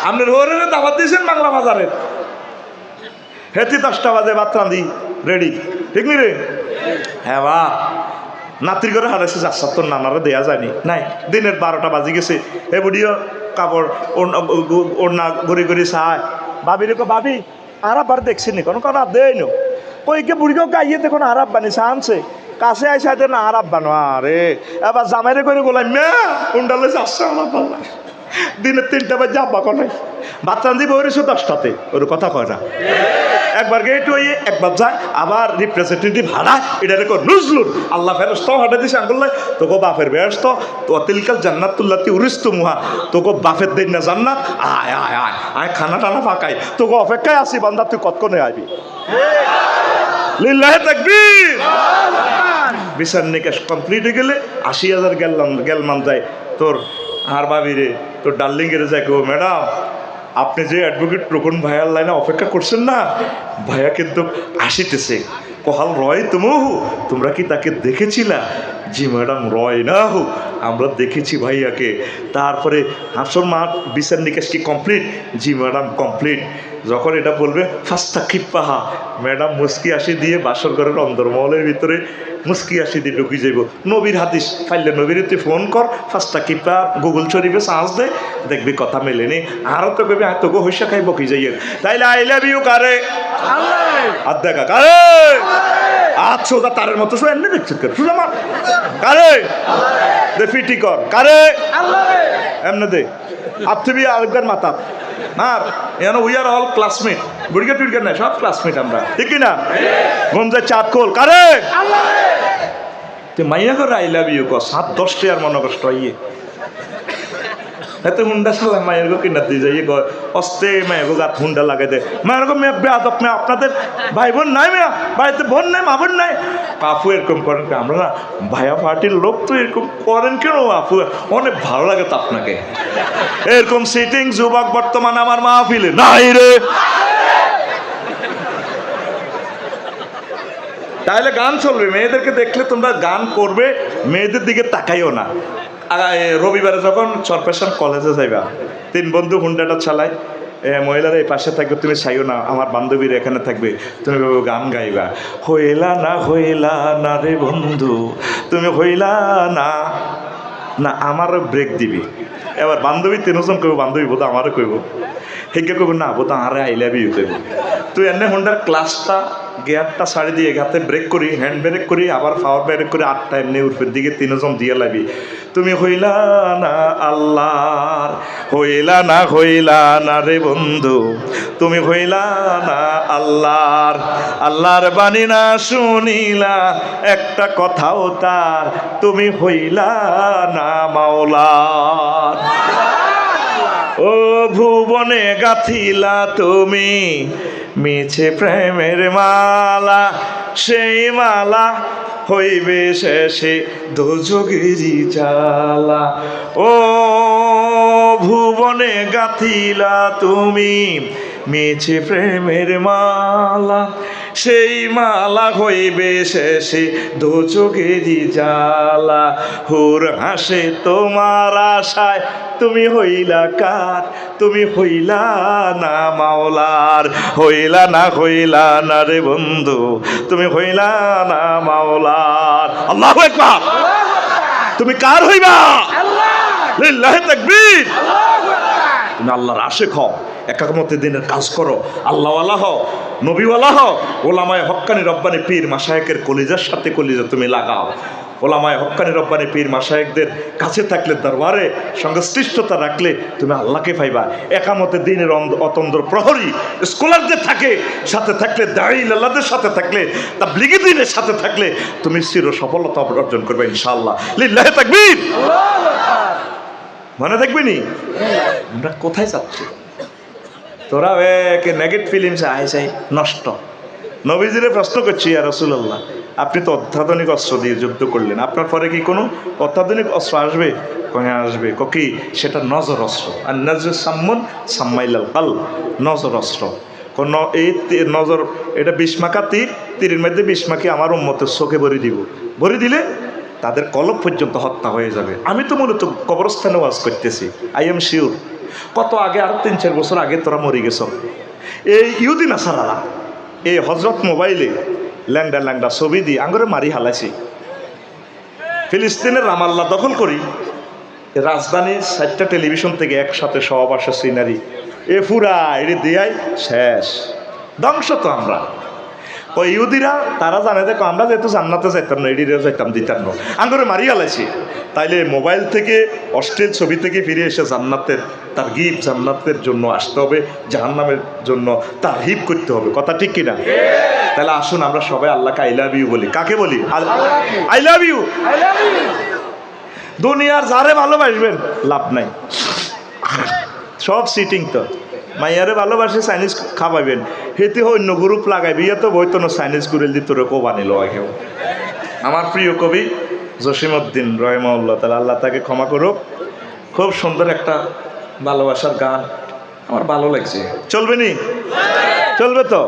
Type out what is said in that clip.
আপনার হোরের দাওয়াত দিয়েছেন বাংলা বাজারের, হেতি 10টা বাজে ভাত রাঁধি রেডি, ঠিক নি রে? হ্যাঁ বা নাতির করে হারাইছে, যাচ্ছা তোর নানারা দেয়া যায়নি নাই, দিনের 12টা বাজে গেছে, এ বুড়িও কাপড় ওড়না ঘুরি ঘুরি চায়, ভাবিরে কো ভাবি আরাব বার দেখছি নি কোনো কোনো দেয় নো, ওইকে বুড়িকেও গাইয়ে দেখুন আরাব বানি আনছে, কাছে আইসাইতে না আরাব বানো, আরে এবার জামাইরে করে গোলাই মেয়া উন্ডালে যাচ্ছে আমার পাল্লা, দিনের 3টা বাজে আব্বা কোনাই ভাত রাঁধি বইরেছে 10টাতে, ওর কথা কয় না, একবার গেট হয়ে একবার যায়, আবার রিপ্রেজেন্টেটিভ হারায়, এটা রেখো নজরুল আল্লাহ ফেরস্ত হাঁটা দিছে আঙ্গুল্লায়, তোকে বাপের বেরস্ত তো তিলকাল জান্নাতুল্লাতি উরিস্তু মুহা, তোকে বাপের দিন না জান্নাত, আয় আয় আয় আয় খানা টানা ফাঁকাই, তোকে অপেক্ষায় আসি বান্দা, তুই কতক্ষণে আইবি? লিল্লাহে তাকবীর। বিচার নিকাশ কমপ্লিট হয়ে গেলে 80,000 গেলমান যায় তোর আর ভাবিরে, তোর ডার্লিংয়ের যায় কেউ, ম্যাডাম আপনি যে অ্যাডভোকেট রোকন ভাইয়ার লাইনে অপেক্ষা করছেন না, ভাইয়া কিন্তু আসিতেছে, কহাল রয় তুমহু, তোমরা কি তাকে দেখেছিলা? জি ম্যাডাম রয় না হু, আমরা দেখেছি ভাইয়াকে। তারপরে হাসর মাঠ বিচার নিকাশ কি কমপ্লিট? জি ম্যাডাম কমপ্লিট। যখন এটা বলবে ফাস্তা খিপ্পাহা, ম্যাডাম মুস্কি আসি দিয়ে বাসর ঘরের অন্দরমহলের ভিতরে মুস্কি আসি দিয়ে ঢুকি যাইব, নবীর হাদিস ফাইলে নবীর তুই ফোন কর, ফাস্তা কিপা গুগল শরীফে চার্জ দে, দেখবি কথা মেলেনি, আরও তো কবি তোকে হইসা খাই বকি যাইয়ের, তাইলে আই লাভ ইউ কারে? আর দেখা কারে আচ্ছা ওটা তারের মতো শো এমনি দেখছিস শুধু আমার কারে দে ফিটি কর কারে এমনি দে আর তুমি আরেকবার মাথা আর and we are all classmate, বুড়িকে টুড়িকে নাই, সব ক্লাসমেট আমরা, ঠিক না? গঞ্জায় চাঁদ খোল কারে তুই মাইয়া করে আই লাভ ইউ কর 7-10 আর মনে কষ্ট ইয়ে এতে হুন্ডা চালা মায়ের গো কিনা দিয়ে যাই অস্তে মায়ের গো গাত হুন্ডা লাগাই দেয়, মায়ের গো মেয়ে বেয়াদব মেয়ে, আপনাদের ভাই বোন নাই মেয়া, বাড়িতে বোন নাই মা বোন নাই, আপু এরকম করেন কেন? আমরা না ভাইয়া পার্টির লোক তো এরকম করেন কেন আপু? অনেক ভালো লাগে তো আপনাকে এরকম সিটিং যুবক বর্তমান আমার মাহফিলে নাই রে। তাহলে গান চলবে, মেয়েদেরকে দেখলে তোমরা গান করবে, মেয়েদের দিকে তাকাইও না। রবিবারে যখন চরপেশন কলেজে যাইবা, 3 বন্ধু হুন্ডাটা চালায়, মহিলারা এই পাশে থাকবে, তুমি চাইও না, আমার বান্ধবীরা এখানে থাকবে, তুমি গান গাইবা, হইলা না রে বন্ধু তুমি হইলা না, না আমারও ব্রেক দিবি, এবার বান্ধবী 3 জন কইব, বান্ধবী বোধ আমারও কইব, হেঁকে কইব না বোধ আরে আই লাভ ইউ কইব, তুই এনে হুন্ডার ক্লাসটা গিয়ারটা ছাড়ি দিয়ে ঘাতে ব্রেক করি, হ্যান্ড ব্রেক করি, আবার পাওয়ার ব্রেক করি, 8টা এমনি উপরের দিকে 3 জন দিয়ে লাবি, তুমি হইলা না আল্লাহর, হইলা না রে বন্ধু তুমি হইলা না আল্লাহর, আল্লাহর বাণী না শুনিলা একটা কথাও তার, তুমি হইলা না মাওলার, ও ভুবনে গাথিলা তুমি মিছে প্রেমের মালা, সেই মালা হইবে শেষে দোজগেরি জ্বালা, ও ভুবনে গাথিলা তুমি মিছে প্রেমের মালা, সেই মালা হইবে শেষে দোজগেরি জ্বালা, হুর হাসে তোমার আশায় তুমি হইলা কার, তুমি হইলা না মাওলার, হইলা না রে বন্ধু তুমি হইলা না মাওলার। আল্লাহু আকবার। তুমি কার হইবা? লিল্লাহি তাকবীর। তুমি আল্লাহর আশিক হও, একামতের দিনের কাজ করো, আল্লাহওয়ালা হও, নবীওয়ালা হও, ওলামায়ে হক্কানি রব্বানি পীর মাশায়েখের কলিজার সাথে কলিজা তুমি লাগাও, ওলামায়ে হক্কানি রব্বানি পীর মাশায়েখদের কাছে থাকলে, দরবারে সংশ্লিষ্টতা রাখলে তুমি আল্লাহকে পাইবা। একামতের দিনের অতন্দ্র প্রহরী স্কলারদের থাকে সাথে থাকলে, দাঈ আল্লাহদের সাথে থাকলে, তাবলীগী দ্বীনের সাথে থাকলে তুমি চির সফলতা অর্জন করবে ইনশাআল্লাহ। লিল্লাহি তাকবীর। মনে থাকবে নি আমরা কোথায় যাচ্ছি? তোরা নেগেটিভ ফিলিংসে আইসাই নষ্ট। নবীজিরে প্রশ্ন করছি, ইয়া রাসূলুল্লাহ আপনি তো অত্যাধুনিক অস্ত্র দিয়ে যুদ্ধ করলেন, আপনার পরে কি কোনো অত্যাধুনিক অস্ত্র আসবে? কয়ে আসবে। কি সেটা? নজর অস্ত্র। আর নজর সাম্মুন সাম্মাইলাল কাল, নজর অস্ত্র। কোন এই নজর, এটা 20 মাকা তীর, তীরের মধ্যে 20 মাকি আমার উম্মতের চোখে ভরে দিব, ভরে দিলে তাদের কলব পর্যন্ত হত্যা হয়ে যাবে। আমি তো মূলত কবরস্থানে ওয়াজ করতেছি, আই এম শিওর কত আগে, আর 3-4 বছর আগে তোরা মরে গেছ। এই ইহুদি নাসারারা এই হজরত মোবাইলে ল্যাংডা ল্যাংডা ছবি দিয়ে আঙ্গরে মারি হালাইছি। ফিলিস্তিনের রামাল্লা দখল করি, রাজধানীর 4টা টেলিভিশন থেকে একসাথে সব আসে সিনারি, এ ফুরা এটি দিয়াই শেষ, ধ্বংস তো আমরা। ওই ইহুদিরা তারা জানে দেখো আমরা যেহেতু জান্নাতে যাইতাম না, এডিরে যাইতাম দিতাম না, আঙ্গরে মারি হালাইছি। তাইলে মোবাইল থেকে অশ্লীল ছবি থেকে ফিরে এসে জান্নাতের তারগিব, জান্নাতের জন্য আসতে হবে, জাহান্নামের জন্য তারহিব করতে হবে। কথা ঠিক কিনা? তাহলে আসুন আমরা সবাই আল্লাহকে আই লাভ ইউ বলি। কাকে বলি? I love you. দুনিয়ার যারে ভালোবাসবেন লাভ নাই, সব সিটিং। তো মাইয়ারে ভালোবাসে চাইনিজ খাওয়াইবেন, হেতে অন্য গ্রুপ লাগাইবি, তো বইতো না চাইনিজ গুরেল দি তোরে কোবানিল কেউ। আমার প্রিয় কবি জসিমউদ্দিন রহিমাহুল্লাহ তাআলা, আল্লাহ তাকে ক্ষমা করুক, খুব সুন্দর একটা ভালোবাসার গান আমার ভালো লাগছে। চলবে নি? চলবে তো?